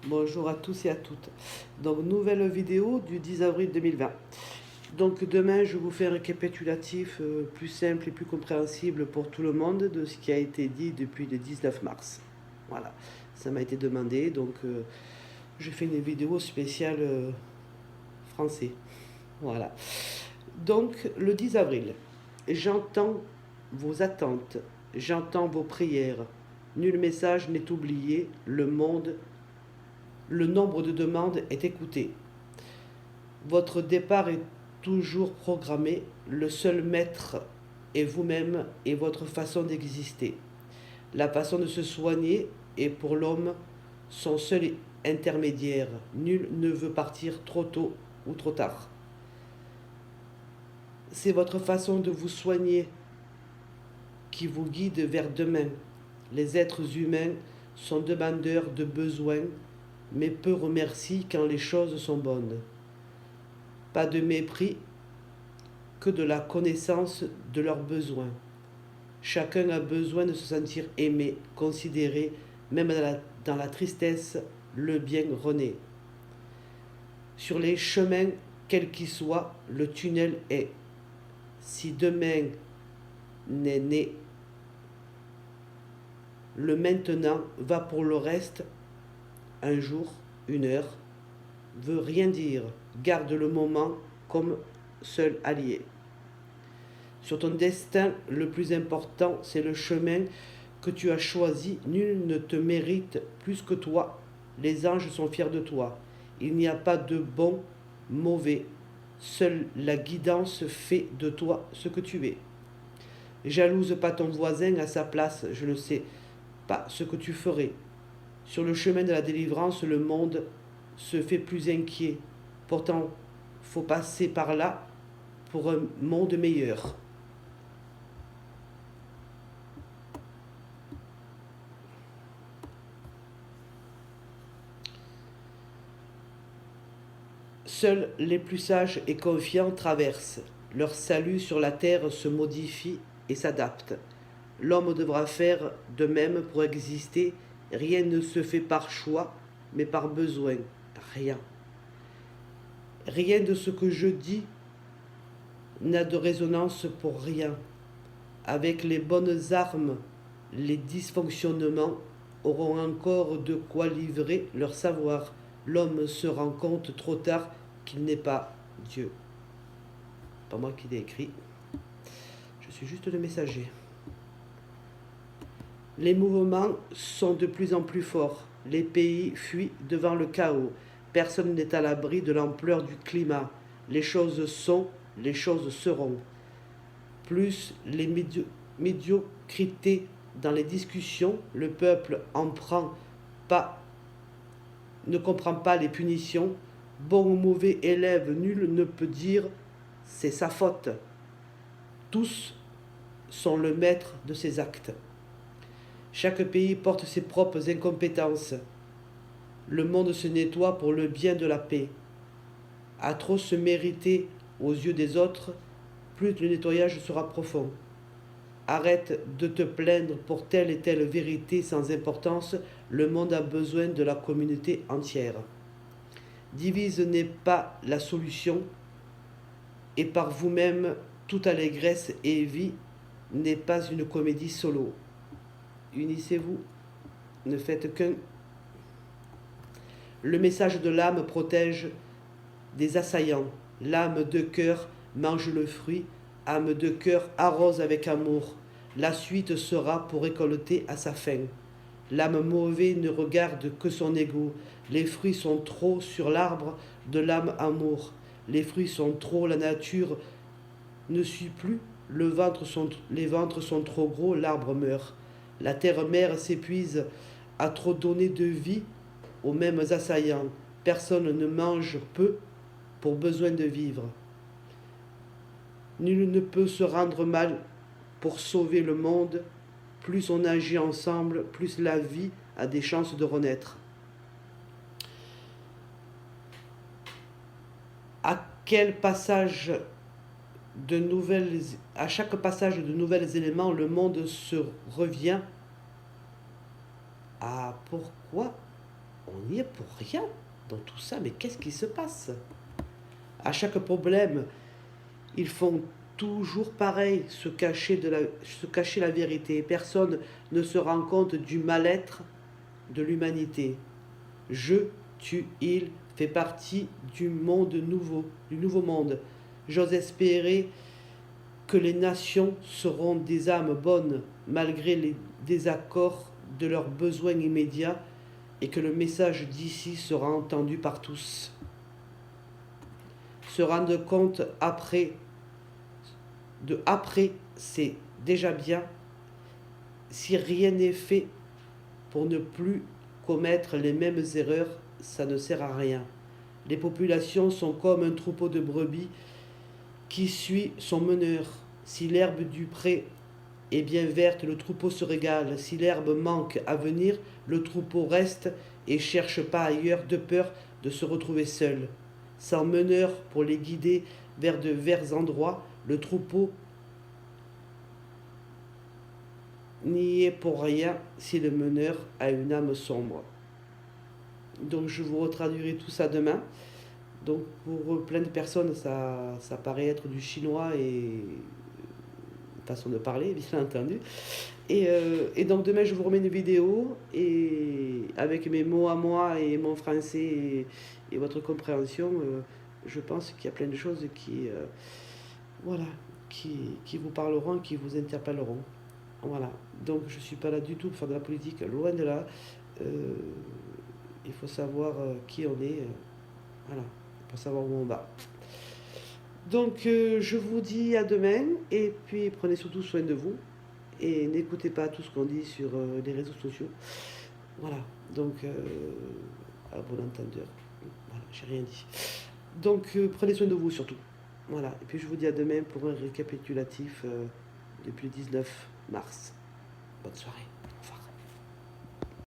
Bonjour à tous et à toutes. Donc, nouvelle vidéo du 10 avril 2020. Donc, demain, je vous fais un récapitulatif plus simple et plus compréhensible pour tout le monde de ce qui a été dit depuis le 19 mars. Voilà, ça m'a été demandé, donc je fais une vidéo spéciale français. Voilà. Donc, le 10 avril, j'entends vos attentes, j'entends vos prières. Nul message n'est oublié, le nombre de demandes est écouté. Votre départ est toujours programmé, le seul maître est vous-même et votre façon d'exister. La façon de se soigner est pour l'homme son seul intermédiaire. Nul ne veut partir trop tôt ou trop tard. C'est votre façon de vous soigner qui vous guide vers demain. Les êtres humains sont demandeurs de besoins, mais peu remercient quand les choses sont bonnes. Pas de mépris, que de la connaissance de leurs besoins. Chacun a besoin de se sentir aimé, considéré, même dans la tristesse, le bien renaît. Sur les chemins, quels qu'ils soient, le tunnel est. Si demain n'est né, le maintenant va pour le reste. Un jour, une heure, veut rien dire. Garde le moment comme seul allié. Sur ton destin, le plus important, c'est le chemin que tu as choisi. Nul ne te mérite plus que toi. Les anges sont fiers de toi. Il n'y a pas de bon, mauvais. Seule la guidance fait de toi ce que tu es. Jalouse pas ton voisin à sa place, je ne sais pas ce que tu ferais. Sur le chemin de la délivrance, le monde se fait plus inquiet. Pourtant, faut passer par là pour un monde meilleur. Seuls les plus sages et confiants traversent. Leur salut sur la terre se modifie et s'adapte. L'homme devra faire de même pour exister. Rien ne se fait par choix, mais par besoin. Rien. Rien de ce que je dis n'a de résonance pour rien. Avec les bonnes armes, les dysfonctionnements auront encore de quoi livrer leur savoir. L'homme se rend compte trop tard qu'il n'est pas Dieu. Pas moi qui l'ai écrit. Je suis juste le messager. Les mouvements sont de plus en plus forts. Les pays fuient devant le chaos. Personne n'est à l'abri de l'ampleur du climat. Les choses sont, les choses seront. Plus les médiocrités dans les discussions, le peuple ne comprend pas les punitions. Bon ou mauvais élève, nul ne peut dire c'est sa faute. Tous sont le maître de ses actes. Chaque pays porte ses propres incompétences. Le monde se nettoie pour le bien de la paix. À trop se mériter aux yeux des autres, plus le nettoyage sera profond. Arrête de te plaindre pour telle et telle vérité sans importance. Le monde a besoin de la communauté entière. Divise n'est pas la solution, et par vous-même, toute allégresse et vie n'est pas une comédie solo. Unissez-vous, ne faites qu'un. Le message de l'âme protège des assaillants. L'âme de cœur mange le fruit, âme de cœur arrose avec amour. La suite sera pour récolter à sa fin. L'âme mauvaise ne regarde que son égo. Les fruits sont trop sur l'arbre de l'âme amour. Les fruits sont trop, la nature ne suit plus. Les ventres sont trop gros, l'arbre meurt. La terre-mère s'épuise à trop donner de vie aux mêmes assaillants. Personne ne mange peu pour besoin de vivre. Nul ne peut se rendre mal pour sauver le monde. Plus on agit ensemble, plus la vie a des chances de renaître. À chaque passage de nouveaux éléments, le monde se revient à pourquoi on on y est pour rien dans tout ça. Mais qu'est-ce qui se passe? À chaque problème, ils font toujours pareil, se cacher la vérité. Personne ne se rend compte du mal-être de l'humanité. Je, tu, il fait partie du monde nouveau, du nouveau monde. J'ose espérer que les nations seront des âmes bonnes malgré les désaccords de leurs besoins immédiats et que le message d'ici sera entendu par tous. Se rendre compte après, c'est déjà bien si rien n'est fait pour ne plus commettre les mêmes erreurs, ça ne sert à rien. Les populations sont comme un troupeau de brebis qui suit son meneur. Si l'herbe du pré est bien verte, le troupeau se régale. Si l'herbe manque à venir, le troupeau reste et cherche pas ailleurs de peur de se retrouver seul. Sans meneur pour les guider vers de verts endroits, le troupeau n'y est pour rien si le meneur a une âme sombre. Donc je vous retraduirai tout ça demain. Donc pour plein de personnes, ça paraît être du chinois et façon de parler, bien entendu. Et donc demain, je vous remets une vidéo et avec mes mots à moi et mon français et votre compréhension, je pense qu'il y a plein de choses voilà, qui vous parleront, qui vous interpelleront. Voilà. Donc je ne suis pas là du tout pour faire de la politique, loin de là. Il faut savoir qui on est, voilà, pour savoir où on va. Donc je vous dis à demain et puis prenez surtout soin de vous et n'écoutez pas tout ce qu'on dit sur les réseaux sociaux. Voilà, donc à bon entendeur, voilà, j'ai rien dit. Donc prenez soin de vous surtout. Voilà, et puis je vous dis à demain pour un récapitulatif depuis le 19 mars. Bonne soirée, au revoir.